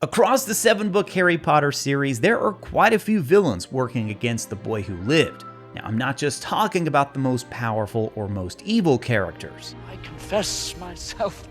Across the 7-book Harry Potter series, there are quite a few villains working against the boy who lived. Now, I'm not just talking about the most powerful or most evil characters. I confess myself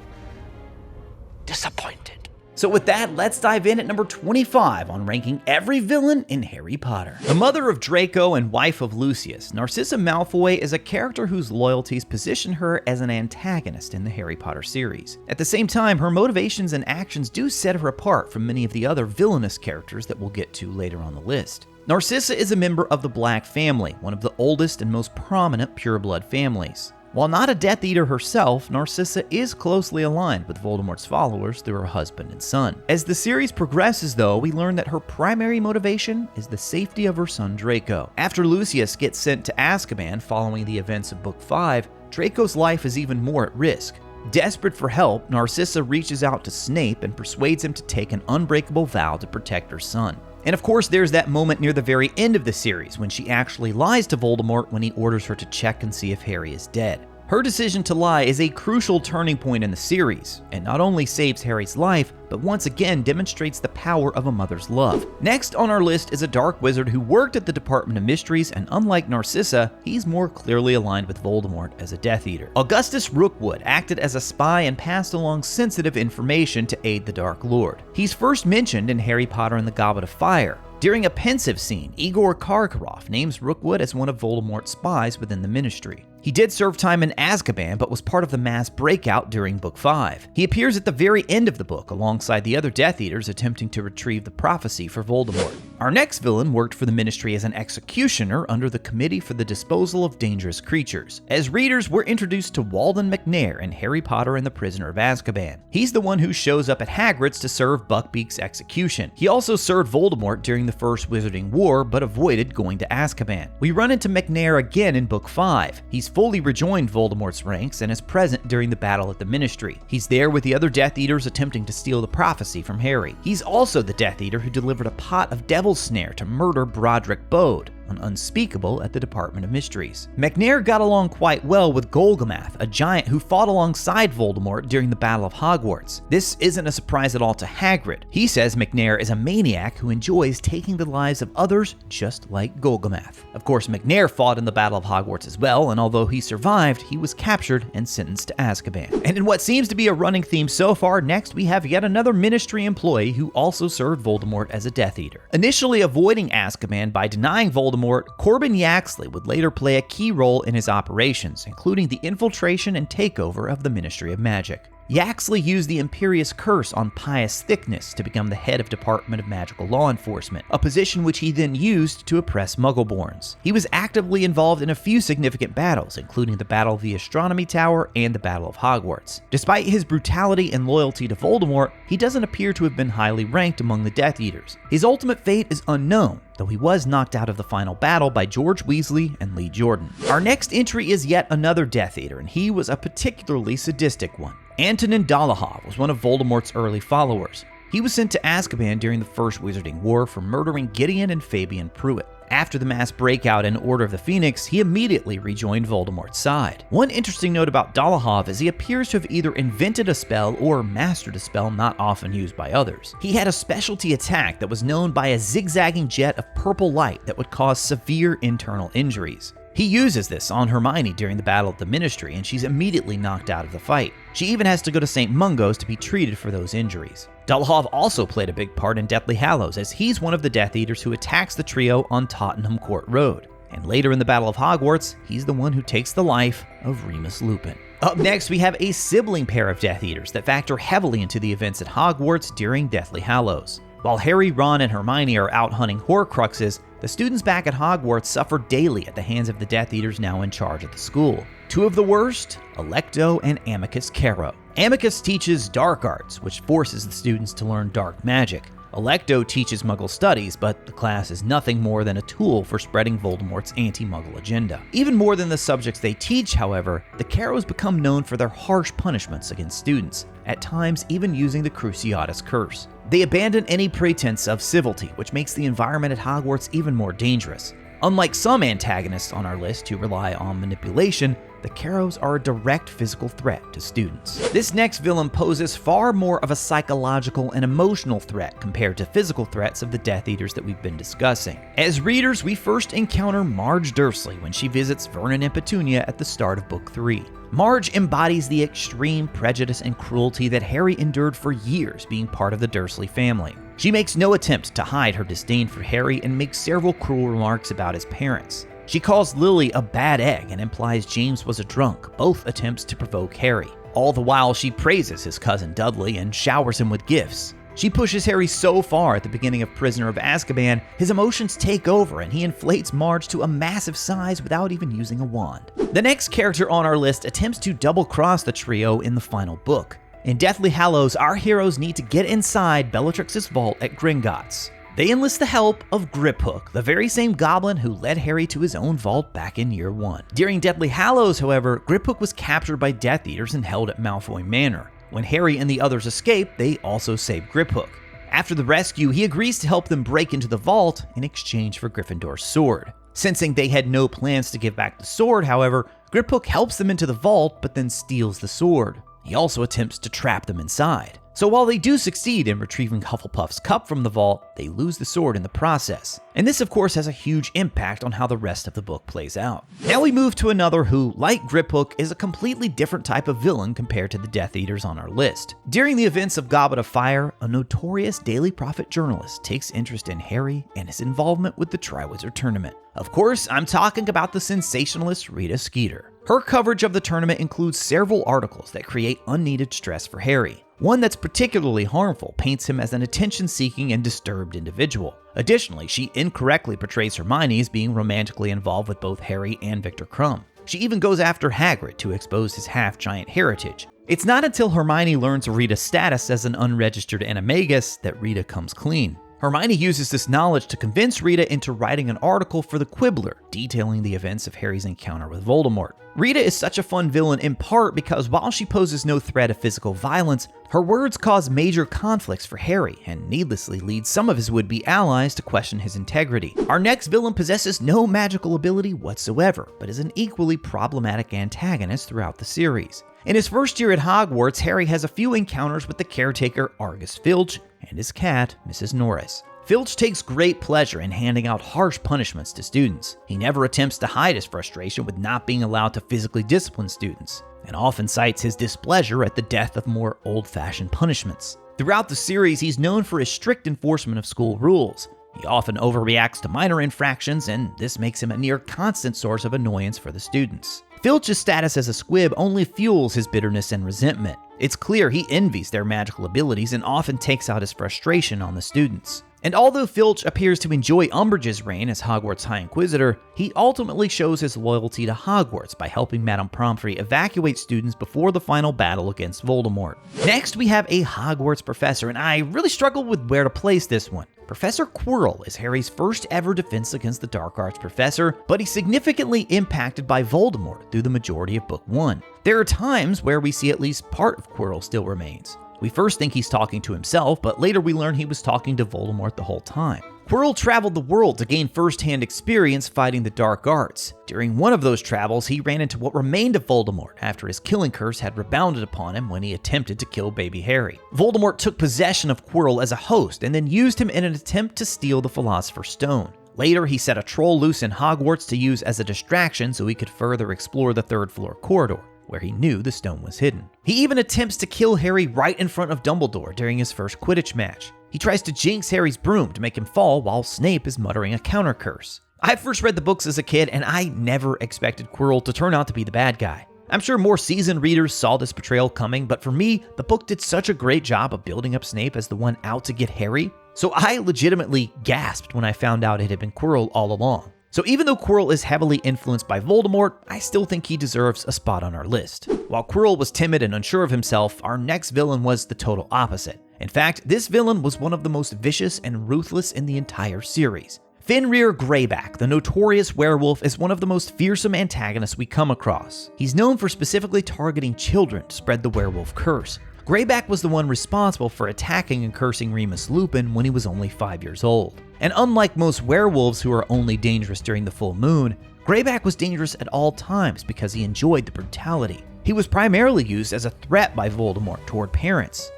disappointed. So with that, let's dive in at number 25 on ranking every villain in Harry Potter. The mother of Draco and wife of Lucius, Narcissa Malfoy is a character whose loyalties position her as an antagonist in the Harry Potter series. At the same time, her motivations and actions do set her apart from many of the other villainous characters that we'll get to later on the list. Narcissa is a member of the Black family, one of the oldest and most prominent pureblood families. While not a Death Eater herself, Narcissa is closely aligned with Voldemort's followers through her husband and son. As the series progresses though, we learn that her primary motivation is the safety of her son Draco. After Lucius gets sent to Azkaban following the events of Book 5, Draco's life is even more at risk. Desperate for help, Narcissa reaches out to Snape and persuades him to take an unbreakable vow to protect her son. And of course, there's that moment near the very end of the series when she actually lies to Voldemort when he orders her to check and see if Harry is dead. Her decision to lie is a crucial turning point in the series, and not only saves Harry's life, but once again demonstrates the power of a mother's love. Next on our list is a dark wizard who worked at the Department of Mysteries, and unlike Narcissa, he's more clearly aligned with Voldemort as a Death Eater. Augustus Rookwood acted as a spy and passed along sensitive information to aid the Dark Lord. He's first mentioned in Harry Potter and the Goblet of Fire. During a pensive scene, Igor Karkaroff names Rookwood as one of Voldemort's spies within the Ministry. He did serve time in Azkaban, but was part of the mass breakout during Book 5. He appears at the very end of the book alongside the other Death Eaters attempting to retrieve the prophecy for Voldemort. Our next villain worked for the Ministry as an executioner under the Committee for the Disposal of Dangerous Creatures. As readers, we're introduced to Walden Macnair in Harry Potter and the Prisoner of Azkaban. He's the one who shows up at Hagrid's to serve Buckbeak's execution. He also served Voldemort during the First Wizarding War, but avoided going to Azkaban. We run into Macnair again in Book 5. He's fully rejoined Voldemort's ranks and is present during the battle at the Ministry. He's there with the other Death Eaters attempting to steal the prophecy from Harry. He's also the Death Eater who delivered a pot of Devil's Snare to murder Broderick Bode, an unspeakable at the Department of Mysteries. Macnair got along quite well with Golgamath, a giant who fought alongside Voldemort during the Battle of Hogwarts. This isn't a surprise at all to Hagrid. He says Macnair is a maniac who enjoys taking the lives of others just like Golgamath. Of course, Macnair fought in the Battle of Hogwarts as well, and although he survived, he was captured and sentenced to Azkaban. And in what seems to be a running theme so far, next we have yet another Ministry employee who also served Voldemort as a Death Eater. Initially avoiding Azkaban by denying Voldemort, Corbin Yaxley would later play a key role in his operations, including the infiltration and takeover of the Ministry of Magic. Yaxley used the Imperious Curse on Pius Thickness to become the head of Department of Magical Law Enforcement, a position which he then used to oppress Muggleborns. He was actively involved in a few significant battles, including the Battle of the Astronomy Tower and the Battle of Hogwarts. Despite his brutality and loyalty to Voldemort, he doesn't appear to have been highly ranked among the Death Eaters. His ultimate fate is unknown, though he was knocked out of the final battle by George Weasley and Lee Jordan. Our next entry is yet another Death Eater, and he was a particularly sadistic one. Antonin Dolohov was one of Voldemort's early followers. He was sent to Azkaban during the First Wizarding War for murdering Gideon and Fabian Pruitt. After the mass breakout in Order of the Phoenix, he immediately rejoined Voldemort's side. One interesting note about Dolohov is he appears to have either invented a spell or mastered a spell not often used by others. He had a specialty attack that was known by a zigzagging jet of purple light that would cause severe internal injuries. He uses this on Hermione during the battle at the Ministry, and she's immediately knocked out of the fight. She even has to go to St. Mungo's to be treated for those injuries. Dolohov also played a big part in Deathly Hallows, as he's one of the Death Eaters who attacks the trio on Tottenham Court Road. And later in the Battle of Hogwarts, he's the one who takes the life of Remus Lupin. Up next, we have a sibling pair of Death Eaters that factor heavily into the events at Hogwarts during Deathly Hallows. While Harry, Ron, and Hermione are out hunting Horcruxes, the students back at Hogwarts suffer daily at the hands of the Death Eaters now in charge at the school. Two of the worst, Alecto and Amicus Carrow. Amicus teaches dark arts, which forces the students to learn dark magic. Alecto teaches Muggle studies, but the class is nothing more than a tool for spreading Voldemort's anti-Muggle agenda. Even more than the subjects they teach, however, the Carrows become known for their harsh punishments against students, at times even using the Cruciatus Curse. They abandon any pretense of civility, which makes the environment at Hogwarts even more dangerous. Unlike some antagonists on our list who rely on manipulation, the Carrows are a direct physical threat to students. This next villain poses far more of a psychological and emotional threat compared to physical threats of the Death Eaters that we've been discussing. As readers, we first encounter Marge Dursley when she visits Vernon and Petunia at the start of Book 3. Marge embodies the extreme prejudice and cruelty that Harry endured for years being part of the Dursley family. She makes no attempt to hide her disdain for Harry and makes several cruel remarks about his parents. She calls Lily a bad egg and implies James was a drunk, both attempts to provoke Harry. All the while, she praises his cousin Dudley and showers him with gifts. She pushes Harry so far at the beginning of Prisoner of Azkaban, his emotions take over and he inflates Marge to a massive size without even using a wand. The next character on our list attempts to double-cross the trio in the final book. In Deathly Hallows, our heroes need to get inside Bellatrix's vault at Gringotts. They enlist the help of Griphook, the very same goblin who led Harry to his own vault back in Year 1. During Deathly Hallows, however, Griphook was captured by Death Eaters and held at Malfoy Manor. When Harry and the others escape, they also save Griphook. After the rescue, he agrees to help them break into the vault in exchange for Gryffindor's sword. Sensing they had no plans to give back the sword, however, Griphook helps them into the vault but then steals the sword. He also attempts to trap them inside. So while they do succeed in retrieving Hufflepuff's cup from the vault, they lose the sword in the process. And this of course has a huge impact on how the rest of the book plays out. Now we move to another who, like Griphook, is a completely different type of villain compared to the Death Eaters on our list. During the events of Goblet of Fire, a notorious Daily Prophet journalist takes interest in Harry and his involvement with the Triwizard Tournament. Of course, I'm talking about the sensationalist Rita Skeeter. Her coverage of the tournament includes several articles that create unneeded stress for Harry. One that's particularly harmful paints him as an attention-seeking and disturbed individual. Additionally, she incorrectly portrays Hermione as being romantically involved with both Harry and Victor Crumb. She even goes after Hagrid to expose his half-giant heritage. It's not until Hermione learns of Rita's status as an unregistered animagus that Rita comes clean. Hermione uses this knowledge to convince Rita into writing an article for the Quibbler, detailing the events of Harry's encounter with Voldemort. Rita is such a fun villain in part because while she poses no threat of physical violence, her words cause major conflicts for Harry and needlessly lead some of his would-be allies to question his integrity. Our next villain possesses no magical ability whatsoever, but is an equally problematic antagonist throughout the series. In his first year at Hogwarts, Harry has a few encounters with the caretaker Argus Filch and his cat, Mrs. Norris. Filch takes great pleasure in handing out harsh punishments to students. He never attempts to hide his frustration with not being allowed to physically discipline students, and often cites his displeasure at the death of more old-fashioned punishments. Throughout the series, he's known for his strict enforcement of school rules. He often overreacts to minor infractions, and this makes him a near constant source of annoyance for the students. Filch's status as a squib only fuels his bitterness and resentment. It's clear he envies their magical abilities and often takes out his frustration on the students. And although Filch appears to enjoy Umbridge's reign as Hogwarts High Inquisitor, he ultimately shows his loyalty to Hogwarts by helping Madame Pomfrey evacuate students before the final battle against Voldemort. Next, we have a Hogwarts professor, and I really struggled with where to place this one. Professor Quirrell is Harry's first ever defense against the Dark Arts professor, but he's significantly impacted by Voldemort through the majority of Book 1. There are times where we see at least part of Quirrell still remains. We first think he's talking to himself, but later we learn he was talking to Voldemort the whole time. Quirrell traveled the world to gain first-hand experience fighting the Dark Arts. During one of those travels, he ran into what remained of Voldemort after his killing curse had rebounded upon him when he attempted to kill baby Harry. Voldemort took possession of Quirrell as a host and then used him in an attempt to steal the Philosopher's Stone. Later, he set a troll loose in Hogwarts to use as a distraction so he could further explore the third-floor corridor, where he knew the stone was hidden. He even attempts to kill Harry right in front of Dumbledore during his first Quidditch match. He tries to jinx Harry's broom to make him fall while Snape is muttering a counter curse. I first read the books as a kid and I never expected Quirrell to turn out to be the bad guy. I'm sure more seasoned readers saw this portrayal coming, but for me, the book did such a great job of building up Snape as the one out to get Harry, so I legitimately gasped when I found out it had been Quirrell all along. So even though Quirrell is heavily influenced by Voldemort, I still think he deserves a spot on our list. While Quirrell was timid and unsure of himself, our next villain was the total opposite. In fact, this villain was one of the most vicious and ruthless in the entire series. Fenrir Greyback, the notorious werewolf, is one of the most fearsome antagonists we come across. He's known for specifically targeting children to spread the werewolf curse. Greyback was the one responsible for attacking and cursing Remus Lupin when he was only 5 years old. And unlike most werewolves who are only dangerous during the full moon, Greyback was dangerous at all times because he enjoyed the brutality. He was primarily used as a threat by Voldemort toward parents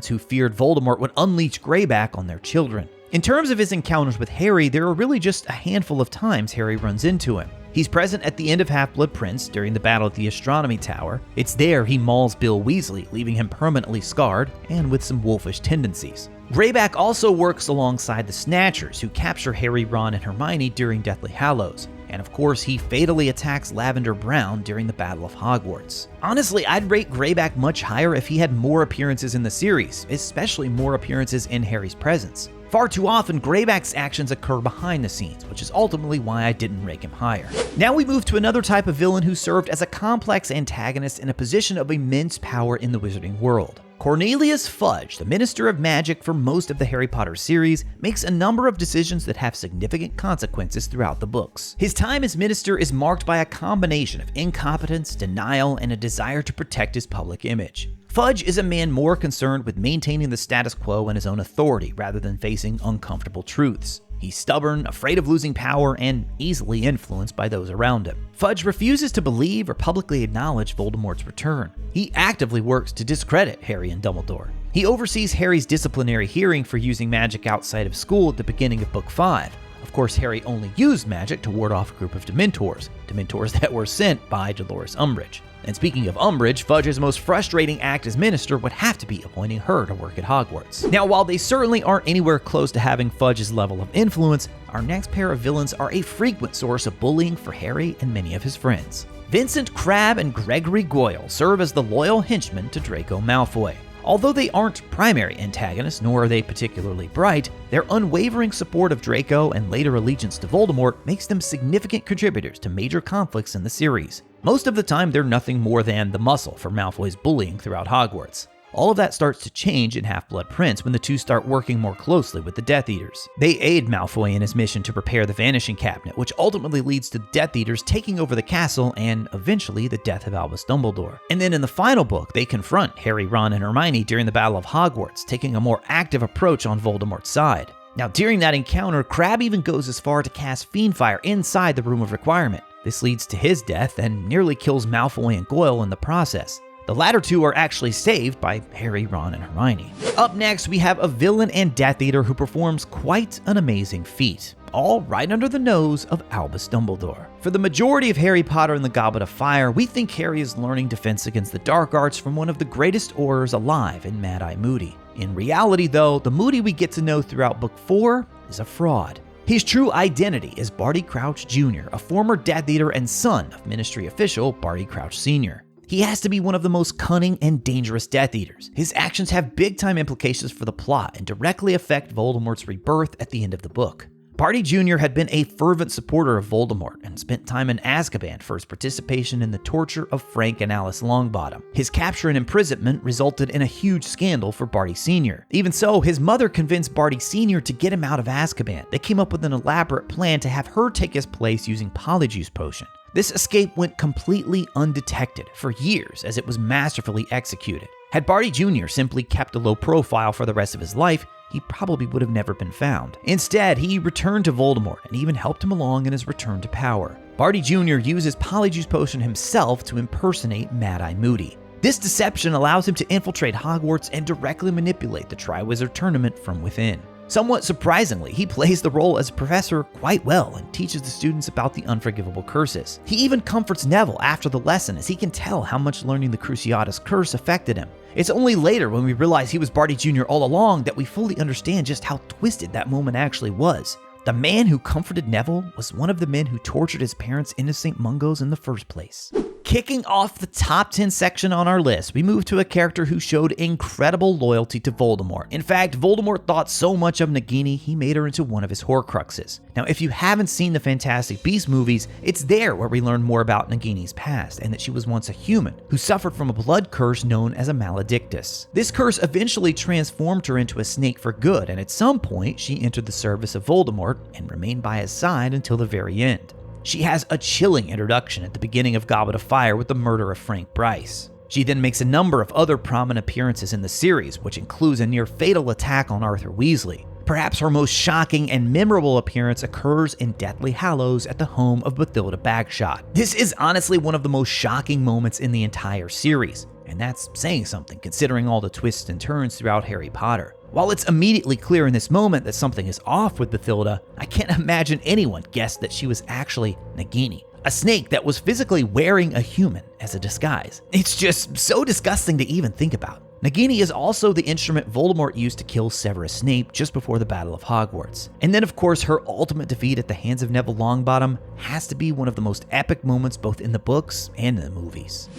who feared Voldemort would unleash Greyback on their children. In terms of his encounters with Harry, there are really just a handful of times Harry runs into him. He's present at the end of Half-Blood Prince during the battle at the Astronomy Tower. It's there he mauls Bill Weasley, leaving him permanently scarred and with some wolfish tendencies. Greyback also works alongside the Snatchers, who capture Harry, Ron, and Hermione during Deathly Hallows. And of course, he fatally attacks Lavender Brown during the Battle of Hogwarts. Honestly, I'd rate Greyback much higher if he had more appearances in the series, especially more appearances in Harry's presence. Far too often, Greyback's actions occur behind the scenes, which is ultimately why I didn't rank him higher. Now we move to another type of villain who served as a complex antagonist in a position of immense power in the wizarding world. Cornelius Fudge, the Minister of Magic for most of the Harry Potter series, makes a number of decisions that have significant consequences throughout the books. His time as minister is marked by a combination of incompetence, denial, and a desire to protect his public image. Fudge is a man more concerned with maintaining the status quo and his own authority rather than facing uncomfortable truths. He's stubborn, afraid of losing power, and easily influenced by those around him. Fudge refuses to believe or publicly acknowledge Voldemort's return. He actively works to discredit Harry and Dumbledore. He oversees Harry's disciplinary hearing for using magic outside of school at the beginning of Book 5. Of course, Harry only used magic to ward off a group of Dementors that were sent by Dolores Umbridge. And speaking of Umbridge, Fudge's most frustrating act as minister would have to be appointing her to work at Hogwarts. Now, while they certainly aren't anywhere close to having Fudge's level of influence, our next pair of villains are a frequent source of bullying for Harry and many of his friends. Vincent Crabbe and Gregory Goyle serve as the loyal henchmen to Draco Malfoy. Although they aren't primary antagonists, nor are they particularly bright, their unwavering support of Draco and later allegiance to Voldemort makes them significant contributors to major conflicts in the series. Most of the time, they're nothing more than the muscle for Malfoy's bullying throughout Hogwarts. All of that starts to change in Half-Blood Prince when the two start working more closely with the Death Eaters. They aid Malfoy in his mission to repair the Vanishing Cabinet, which ultimately leads to the Death Eaters taking over the castle and eventually the death of Albus Dumbledore. And then in the final book, they confront Harry, Ron, and Hermione during the Battle of Hogwarts, taking a more active approach on Voldemort's side. Now, during that encounter, Crabbe even goes as far to cast Fiendfire inside the Room of Requirement. This leads to his death and nearly kills Malfoy and Goyle in the process. The latter two are actually saved by Harry, Ron, and Hermione. Up next, we have a villain and Death Eater who performs quite an amazing feat, all right under the nose of Albus Dumbledore. For the majority of Harry Potter and the Goblet of Fire, we think Harry is learning defense against the dark arts from one of the greatest Aurors alive in Mad-Eye Moody. In reality, though, the Moody we get to know throughout Book 4 is a fraud. His true identity is Barty Crouch Jr., a former Death Eater and son of Ministry official Barty Crouch Sr. He has to be one of the most cunning and dangerous Death Eaters. His actions have big-time implications for the plot and directly affect Voldemort's rebirth at the end of the book. Barty Jr. had been a fervent supporter of Voldemort and spent time in Azkaban for his participation in the torture of Frank and Alice Longbottom. His capture and imprisonment resulted in a huge scandal for Barty Sr. Even so, his mother convinced Barty Sr. to get him out of Azkaban. They came up with an elaborate plan to have her take his place using Polyjuice Potion. This escape went completely undetected for years as it was masterfully executed. Had Barty Jr. simply kept a low profile for the rest of his life, he probably would have never been found. Instead, he returned to Voldemort and even helped him along in his return to power. Barty Jr. uses Polyjuice Potion himself to impersonate Mad-Eye Moody. This deception allows him to infiltrate Hogwarts and directly manipulate the Triwizard Tournament from within. Somewhat surprisingly, he plays the role as a professor quite well and teaches the students about the unforgivable curses. He even comforts Neville after the lesson as he can tell how much learning the Cruciatus Curse affected him. It's only later when we realize he was Barty Jr. all along that we fully understand just how twisted that moment actually was. The man who comforted Neville was one of the men who tortured his parents' innocent Mungos in the first place. Kicking off the top 10 section on our list, we move to a character who showed incredible loyalty to Voldemort. In fact, Voldemort thought so much of Nagini, he made her into one of his Horcruxes. Now, if you haven't seen the Fantastic Beasts movies, it's there where we learn more about Nagini's past and that she was once a human who suffered from a blood curse known as a Maledictus. This curse eventually transformed her into a snake for good, and at some point, she entered the service of Voldemort and remained by his side until the very end. She has a chilling introduction at the beginning of Goblet of Fire with the murder of Frank Bryce. She then makes a number of other prominent appearances in the series, which includes a near-fatal attack on Arthur Weasley. Perhaps her most shocking and memorable appearance occurs in Deathly Hallows at the home of Bathilda Bagshot. This is honestly one of the most shocking moments in the entire series, and that's saying something considering all the twists and turns throughout Harry Potter. While it's immediately clear in this moment that something is off with Bathilda, I can't imagine anyone guessed that she was actually Nagini, a snake that was physically wearing a human as a disguise. It's just so disgusting to even think about. Nagini is also the instrument Voldemort used to kill Severus Snape just before the Battle of Hogwarts. And then of course her ultimate defeat at the hands of Neville Longbottom has to be one of the most epic moments both in the books and in the movies.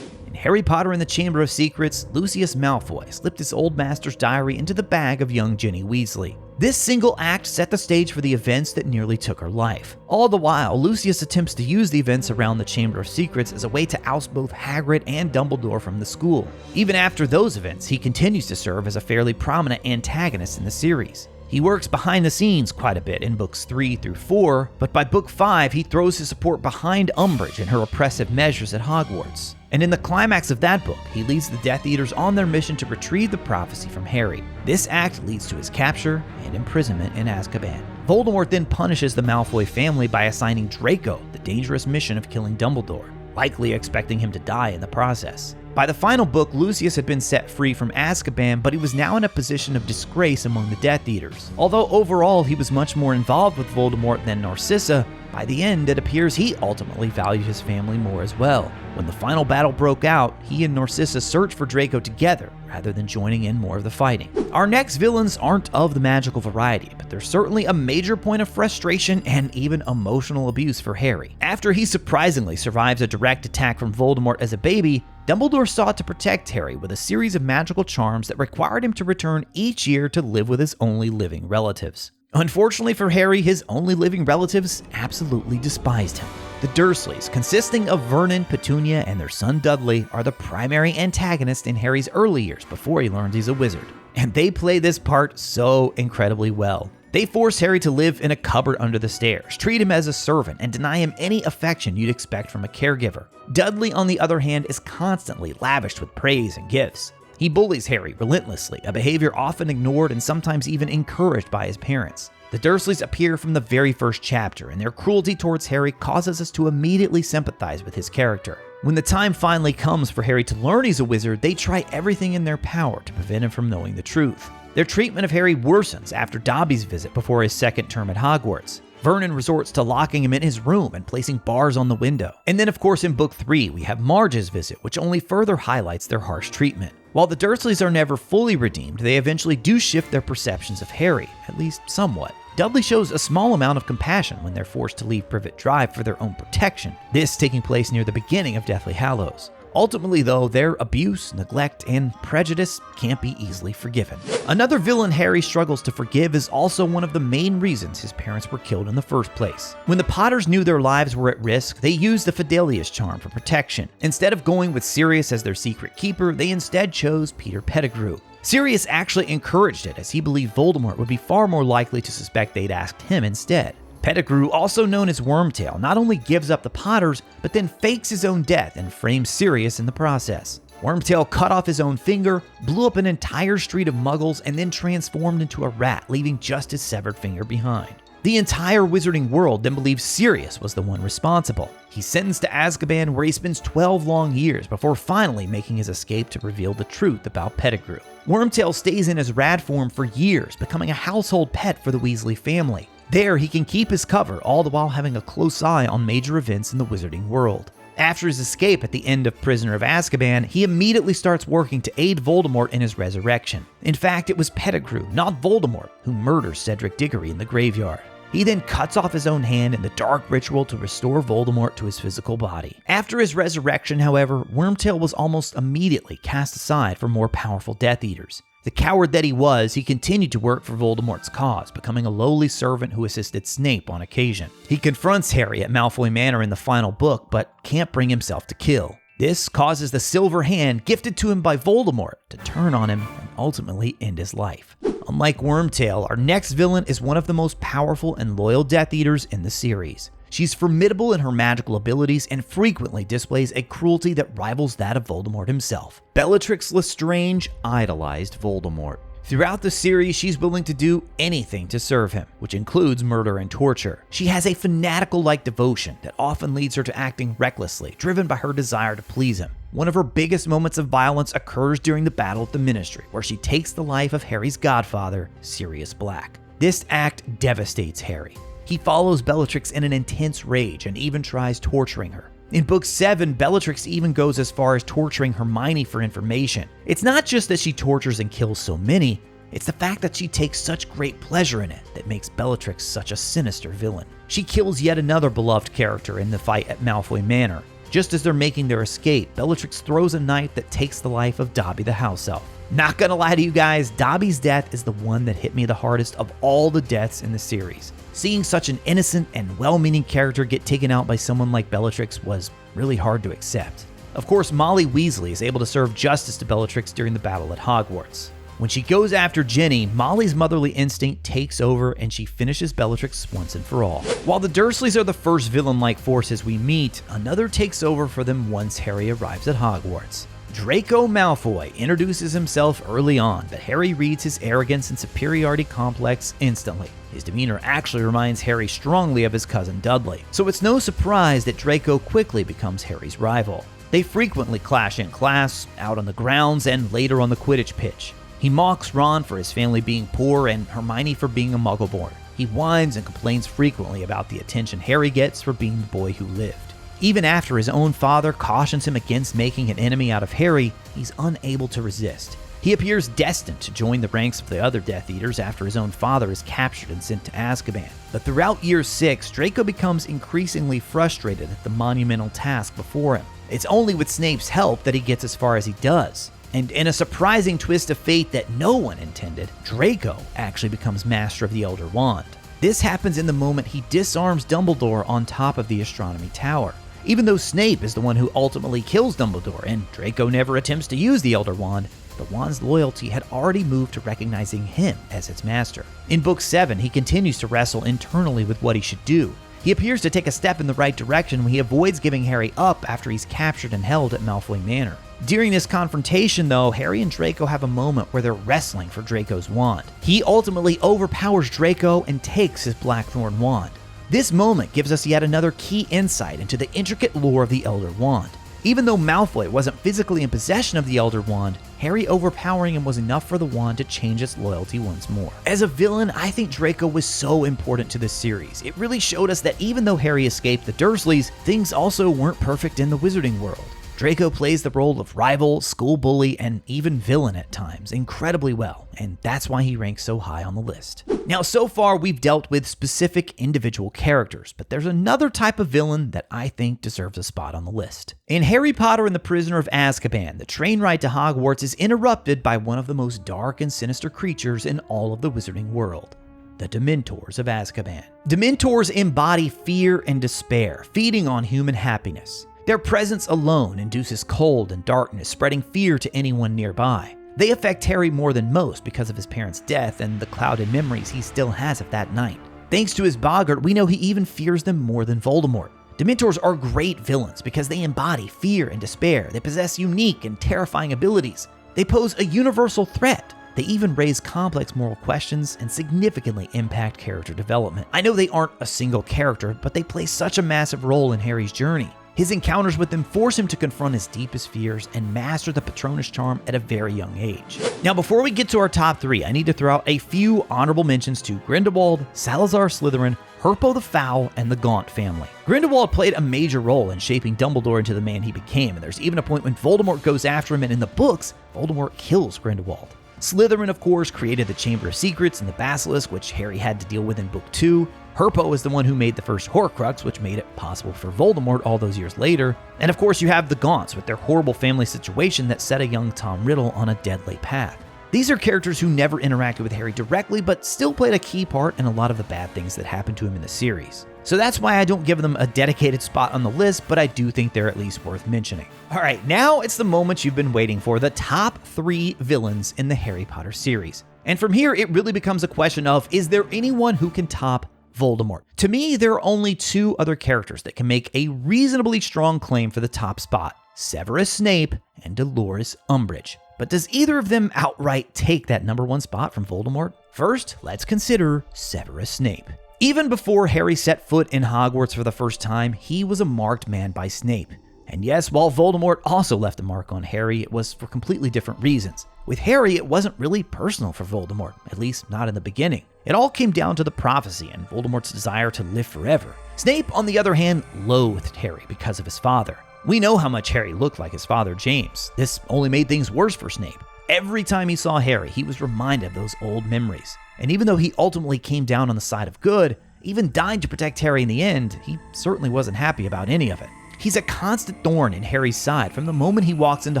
In Harry Potter and the Chamber of Secrets, Lucius Malfoy slipped his old master's diary into the bag of young Ginny Weasley. This single act set the stage for the events that nearly took her life. All the while, Lucius attempts to use the events around the Chamber of Secrets as a way to oust both Hagrid and Dumbledore from the school. Even after those events, he continues to serve as a fairly prominent antagonist in the series. He works behind the scenes quite a bit in books 3 through 4, but by book 5, he throws his support behind Umbridge and her oppressive measures at Hogwarts. And in the climax of that book, he leads the Death Eaters on their mission to retrieve the prophecy from Harry. This act leads to his capture and imprisonment in Azkaban. Voldemort then punishes the Malfoy family by assigning Draco the dangerous mission of killing Dumbledore, likely expecting him to die in the process. By the final book, Lucius had been set free from Azkaban, but he was now in a position of disgrace among the Death Eaters. Although overall he was much more involved with Voldemort than Narcissa, by the end it appears he ultimately valued his family more as well. When the final battle broke out, he and Narcissa searched for Draco together, rather than joining in more of the fighting. Our next villains aren't of the magical variety, but they're certainly a major point of frustration and even emotional abuse for Harry. After he surprisingly survives a direct attack from Voldemort as a baby, Dumbledore sought to protect Harry with a series of magical charms that required him to return each year to live with his only living relatives. Unfortunately for Harry, his only living relatives absolutely despised him. The Dursleys, consisting of Vernon, Petunia, and their son Dudley, are the primary antagonists in Harry's early years before he learns he's a wizard. And they play this part so incredibly well. They force Harry to live in a cupboard under the stairs, treat him as a servant, and deny him any affection you'd expect from a caregiver. Dudley, on the other hand, is constantly lavished with praise and gifts. He bullies Harry relentlessly, a behavior often ignored and sometimes even encouraged by his parents. The Dursleys appear from the very first chapter, and their cruelty towards Harry causes us to immediately sympathize with his character. When the time finally comes for Harry to learn he's a wizard, they try everything in their power to prevent him from knowing the truth. Their treatment of Harry worsens after Dobby's visit before his second term at Hogwarts. Vernon resorts to locking him in his room and placing bars on the window. And then of course in book 3, we have Marge's visit, which only further highlights their harsh treatment. While the Dursleys are never fully redeemed, they eventually do shift their perceptions of Harry, at least somewhat. Dudley shows a small amount of compassion when they're forced to leave Privet Drive for their own protection, this taking place near the beginning of Deathly Hallows. Ultimately though, their abuse, neglect, and prejudice can't be easily forgiven. Another villain Harry struggles to forgive is also one of the main reasons his parents were killed in the first place. When the Potters knew their lives were at risk, they used the Fidelius charm for protection. Instead of going with Sirius as their secret keeper, they instead chose Peter Pettigrew. Sirius actually encouraged it as he believed Voldemort would be far more likely to suspect they'd asked him instead. Pettigrew, also known as Wormtail, not only gives up the Potters, but then fakes his own death and frames Sirius in the process. Wormtail cut off his own finger, blew up an entire street of muggles, and then transformed into a rat, leaving just his severed finger behind. The entire wizarding world then believes Sirius was the one responsible. He's sentenced to Azkaban, where he spends 12 long years before finally making his escape to reveal the truth about Pettigrew. Wormtail stays in his rat form for years, becoming a household pet for the Weasley family. There, he can keep his cover, all the while having a close eye on major events in the wizarding world. After his escape at the end of Prisoner of Azkaban, he immediately starts working to aid Voldemort in his resurrection. In fact, it was Pettigrew, not Voldemort, who murders Cedric Diggory in the graveyard. He then cuts off his own hand in the dark ritual to restore Voldemort to his physical body. After his resurrection, however, Wormtail was almost immediately cast aside for more powerful Death Eaters. The coward that he was, he continued to work for Voldemort's cause, becoming a lowly servant who assisted Snape on occasion. He confronts Harry at Malfoy Manor in the final book, but can't bring himself to kill. This causes the Silver Hand, gifted to him by Voldemort, to turn on him and ultimately end his life. Unlike Wormtail, our next villain is one of the most powerful and loyal Death Eaters in the series. She's formidable in her magical abilities and frequently displays a cruelty that rivals that of Voldemort himself. Bellatrix Lestrange idolized Voldemort. Throughout the series, she's willing to do anything to serve him, which includes murder and torture. She has a fanatical-like devotion that often leads her to acting recklessly, driven by her desire to please him. One of her biggest moments of violence occurs during the battle at the Ministry, where she takes the life of Harry's godfather, Sirius Black. This act devastates Harry. He follows Bellatrix in an intense rage and even tries torturing her. In Book 7, Bellatrix even goes as far as torturing Hermione for information. It's not just that she tortures and kills so many, it's the fact that she takes such great pleasure in it that makes Bellatrix such a sinister villain. She kills yet another beloved character in the fight at Malfoy Manor. Just as they're making their escape, Bellatrix throws a knife that takes the life of Dobby the house elf. Not gonna lie to you guys, Dobby's death is the one that hit me the hardest of all the deaths in the series. Seeing such an innocent and well-meaning character get taken out by someone like Bellatrix was really hard to accept. Of course, Molly Weasley is able to serve justice to Bellatrix during the battle at Hogwarts. When she goes after Ginny, Molly's motherly instinct takes over and she finishes Bellatrix once and for all. While the Dursleys are the first villain-like forces we meet, another takes over for them once Harry arrives at Hogwarts. Draco Malfoy introduces himself early on, but Harry reads his arrogance and superiority complex instantly. His demeanor actually reminds Harry strongly of his cousin Dudley, so it's no surprise that Draco quickly becomes Harry's rival. They frequently clash in class, out on the grounds, and later on the Quidditch pitch. He mocks Ron for his family being poor and Hermione for being a Muggle-born. He whines and complains frequently about the attention Harry gets for being the boy who lived. Even after his own father cautions him against making an enemy out of Harry, he's unable to resist. He appears destined to join the ranks of the other Death Eaters after his own father is captured and sent to Azkaban. But throughout Year 6, Draco becomes increasingly frustrated at the monumental task before him. It's only with Snape's help that he gets as far as he does. And in a surprising twist of fate that no one intended, Draco actually becomes Master of the Elder Wand. This happens in the moment he disarms Dumbledore on top of the Astronomy Tower. Even though Snape is the one who ultimately kills Dumbledore and Draco never attempts to use the Elder Wand, the wand's loyalty had already moved to recognizing him as its master. In Book 7, he continues to wrestle internally with what he should do. He appears to take a step in the right direction when he avoids giving Harry up after he's captured and held at Malfoy Manor. During this confrontation, though, Harry and Draco have a moment where they're wrestling for Draco's wand. He ultimately overpowers Draco and takes his Blackthorn wand. This moment gives us yet another key insight into the intricate lore of the Elder Wand. Even though Malfoy wasn't physically in possession of the Elder Wand, Harry overpowering him was enough for the wand to change its loyalty once more. As a villain, I think Draco was so important to this series. It really showed us that even though Harry escaped the Dursleys, things also weren't perfect in the wizarding world. Draco plays the role of rival, school bully, and even villain at times incredibly well, and that's why he ranks so high on the list. Now, so far we've dealt with specific individual characters, but there's another type of villain that I think deserves a spot on the list. In Harry Potter and the Prisoner of Azkaban, the train ride to Hogwarts is interrupted by one of the most dark and sinister creatures in all of the wizarding world. The Dementors of Azkaban. Dementors embody fear and despair, feeding on human happiness. Their presence alone induces cold and darkness, spreading fear to anyone nearby. They affect Harry more than most because of his parents' death and the clouded memories he still has of that night. Thanks to his boggart, we know he even fears them more than Voldemort. Dementors are great villains because they embody fear and despair. They possess unique and terrifying abilities. They pose a universal threat. They even raise complex moral questions and significantly impact character development. I know they aren't a single character, but they play such a massive role in Harry's journey. His encounters with them force him to confront his deepest fears and master the Patronus charm at a very young age. Now, before we get to our top 3, I need to throw out a few honorable mentions to Grindelwald, Salazar Slytherin, Herpo the Foul, and the Gaunt family. Grindelwald played a major role in shaping Dumbledore into the man he became, and there's even a point when Voldemort goes after him, and in the books, Voldemort kills Grindelwald. Slytherin, of course, created the Chamber of Secrets and the Basilisk, which Harry had to deal with in Book 2. Herpo is the one who made the first Horcrux, which made it possible for Voldemort all those years later. And of course, you have the Gaunts with their horrible family situation that set a young Tom Riddle on a deadly path. These are characters who never interacted with Harry directly, but still played a key part in a lot of the bad things that happened to him in the series. So that's why I don't give them a dedicated spot on the list, but I do think they're at least worth mentioning. All right, now it's the moment you've been waiting for, the top 3 villains in the Harry Potter series. And from here, it really becomes a question of, is there anyone who can top Voldemort? To me, there are only 2 other characters that can make a reasonably strong claim for the top spot: Severus Snape and Dolores Umbridge. But does either of them outright take that number 1 spot from Voldemort? First, let's consider Severus Snape. Even before Harry set foot in Hogwarts for the first time, he was a marked man by Snape. And yes, while Voldemort also left a mark on Harry, it was for completely different reasons. With Harry, it wasn't really personal for Voldemort, at least not in the beginning. It all came down to the prophecy and Voldemort's desire to live forever. Snape, on the other hand, loathed Harry because of his father. We know how much Harry looked like his father, James. This only made things worse for Snape. Every time he saw Harry, he was reminded of those old memories. And even though he ultimately came down on the side of good, even died to protect Harry in the end, he certainly wasn't happy about any of it. He's a constant thorn in Harry's side from the moment he walks into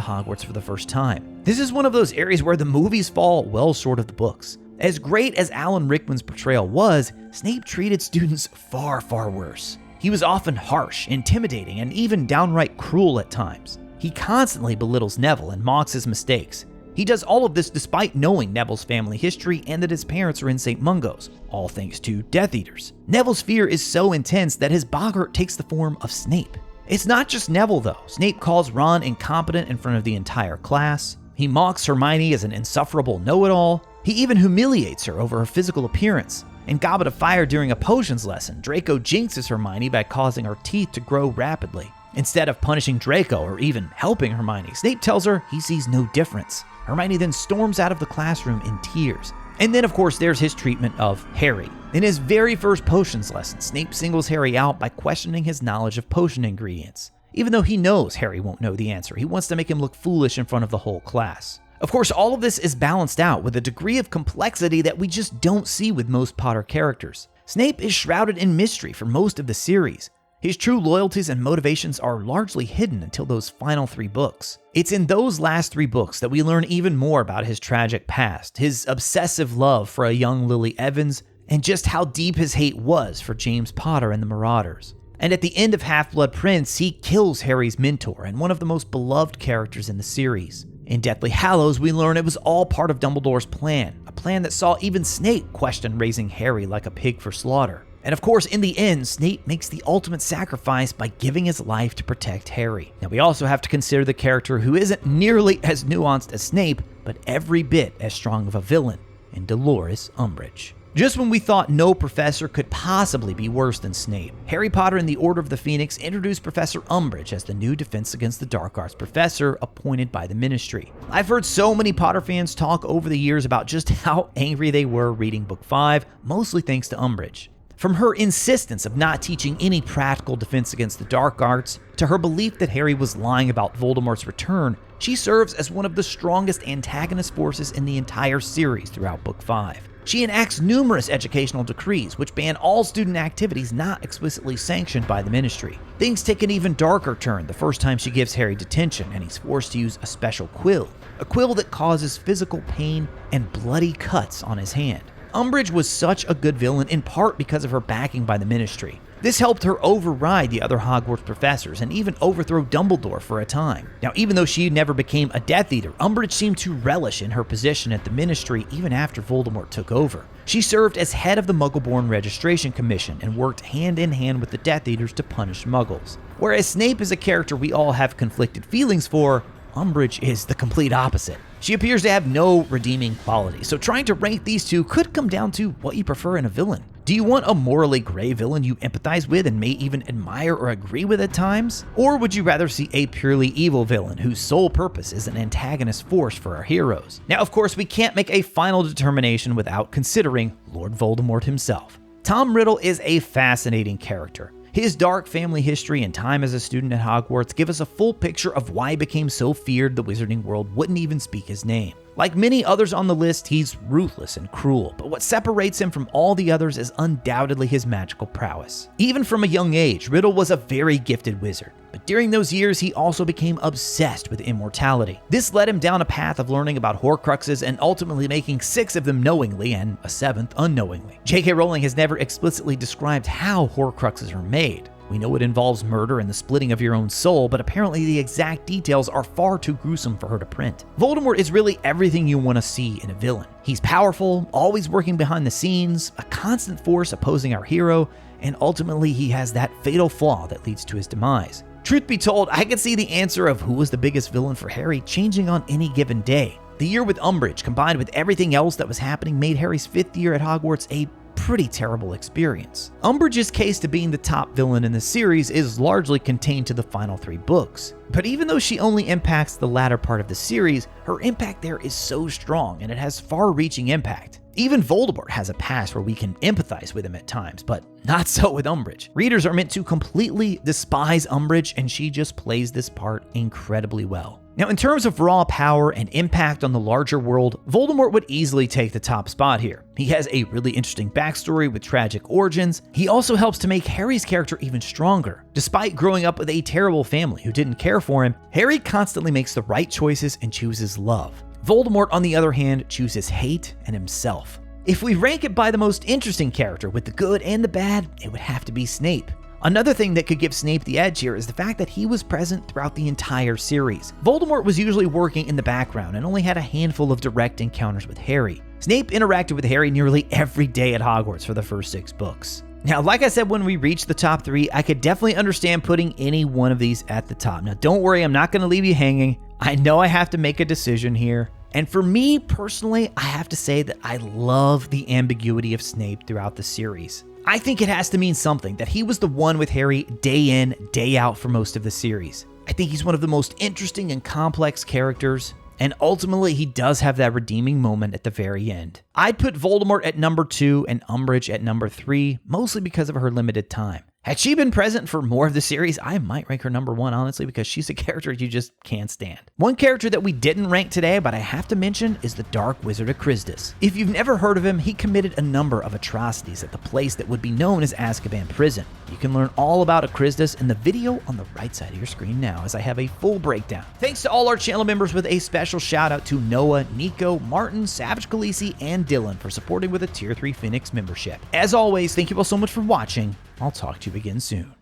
Hogwarts for the first time. This is one of those areas where the movies fall well short of the books. As great as Alan Rickman's portrayal was, Snape treated students far, far worse. He was often harsh, intimidating, and even downright cruel at times. He constantly belittles Neville and mocks his mistakes. He does all of this despite knowing Neville's family history and that his parents are in St. Mungo's, all thanks to Death Eaters. Neville's fear is so intense that his boggart takes the form of Snape. It's not just Neville though. Snape calls Ron incompetent in front of the entire class. He mocks Hermione as an insufferable know-it-all. He even humiliates her over her physical appearance. In Goblet of Fire during a potions lesson, Draco jinxes Hermione by causing her teeth to grow rapidly. Instead of punishing Draco or even helping Hermione, Snape tells her he sees no difference. Hermione then storms out of the classroom in tears. And then, of course, there's his treatment of Harry. In his very first potions lesson, Snape singles Harry out by questioning his knowledge of potion ingredients. Even though he knows Harry won't know the answer, he wants to make him look foolish in front of the whole class. Of course, all of this is balanced out with a degree of complexity that we just don't see with most Potter characters. Snape is shrouded in mystery for most of the series. His true loyalties and motivations are largely hidden until those final 3 books. It's in those last 3 books that we learn even more about his tragic past, his obsessive love for a young Lily Evans, and just how deep his hate was for James Potter and the Marauders. And at the end of Half-Blood Prince, he kills Harry's mentor and one of the most beloved characters in the series. In Deathly Hallows, we learn it was all part of Dumbledore's plan, a plan that saw even Snape question raising Harry like a pig for slaughter. And of course, in the end, Snape makes the ultimate sacrifice by giving his life to protect Harry. Now, we also have to consider the character who isn't nearly as nuanced as Snape, but every bit as strong of a villain, in Dolores Umbridge. Just when we thought no professor could possibly be worse than Snape, Harry Potter and the Order of the Phoenix introduced Professor Umbridge as the new Defense Against the Dark Arts professor appointed by the Ministry. I've heard so many Potter fans talk over the years about just how angry they were reading Book 5, mostly thanks to Umbridge. From her insistence of not teaching any practical defense against the dark arts, to her belief that Harry was lying about Voldemort's return, she serves as one of the strongest antagonist forces in the entire series throughout Book 5. She enacts numerous educational decrees which ban all student activities not explicitly sanctioned by the Ministry. Things take an even darker turn the first time she gives Harry detention and he's forced to use a special quill, a quill that causes physical pain and bloody cuts on his hand. Umbridge was such a good villain in part because of her backing by the Ministry. This helped her override the other Hogwarts professors and even overthrow Dumbledore for a time. Now, even though she never became a Death Eater, Umbridge seemed to relish in her position at the Ministry even after Voldemort took over. She served as head of the Muggle-born Registration Commission and worked hand in hand with the Death Eaters to punish Muggles. Whereas Snape is a character we all have conflicted feelings for, Umbridge is the complete opposite. She appears to have no redeeming quality, so trying to rank these two could come down to what you prefer in a villain. Do you want a morally gray villain you empathize with and may even admire or agree with at times? Or would you rather see a purely evil villain whose sole purpose is an antagonist force for our heroes? Now, of course, we can't make a final determination without considering Lord Voldemort himself. Tom Riddle is a fascinating character. His dark family history and time as a student at Hogwarts give us a full picture of why he became so feared the wizarding world wouldn't even speak his name. Like many others on the list, he's ruthless and cruel, but what separates him from all the others is undoubtedly his magical prowess. Even from a young age, Riddle was a very gifted wizard, but during those years he also became obsessed with immortality. This led him down a path of learning about Horcruxes and ultimately making 6 of them knowingly and a 7th unknowingly. J.K. Rowling has never explicitly described how Horcruxes are made. We know it involves murder and the splitting of your own soul, but apparently the exact details are far too gruesome for her to print. Voldemort is really everything you want to see in a villain. He's powerful, always working behind the scenes, a constant force opposing our hero, and ultimately he has that fatal flaw that leads to his demise. Truth be told, I could see the answer of who was the biggest villain for Harry changing on any given day. The year with Umbridge, combined with everything else that was happening, made Harry's 5th year at Hogwarts a pretty terrible experience. Umbridge's case to being the top villain in the series is largely contained to the final 3 books. But even though she only impacts the latter part of the series, her impact there is so strong and it has far-reaching impact. Even Voldemort has a past where we can empathize with him at times, but not so with Umbridge. Readers are meant to completely despise Umbridge, and she just plays this part incredibly well. Now, in terms of raw power and impact on the larger world, Voldemort would easily take the top spot here. He has a really interesting backstory with tragic origins. He also helps to make Harry's character even stronger. Despite growing up with a terrible family who didn't care for him, Harry constantly makes the right choices and chooses love. Voldemort, on the other hand, chooses hate and himself. If we rank it by the most interesting character with the good and the bad, it would have to be Snape. Another thing that could give Snape the edge here is the fact that he was present throughout the entire series. Voldemort was usually working in the background and only had a handful of direct encounters with Harry. Snape interacted with Harry nearly every day at Hogwarts for the first 6 books. Now, like I said, when we reach the top 3, I could definitely understand putting any one of these at the top. Now, don't worry, I'm not going to leave you hanging. I know I have to make a decision here. And for me personally, I have to say that I love the ambiguity of Snape throughout the series. I think it has to mean something that he was the one with Harry day in, day out for most of the series. I think he's one of the most interesting and complex characters, and ultimately he does have that redeeming moment at the very end. I'd put Voldemort at number 2 and Umbridge at number 3, mostly because of her limited time. Had she been present for more of the series, I might rank her number 1, honestly, because she's a character you just can't stand. One character that we didn't rank today, but I have to mention, is the Dark Wizard Acrisius. If you've never heard of him, he committed a number of atrocities at the place that would be known as Azkaban Prison. You can learn all about Acrisius in the video on the right side of your screen now, as I have a full breakdown. Thanks to all our channel members, with a special shout out to Noah, Nico, Martin, Savage Khaleesi, and Dylan for supporting with a Tier 3 Phoenix membership. As always, thank you all so much for watching. I'll talk to you again soon.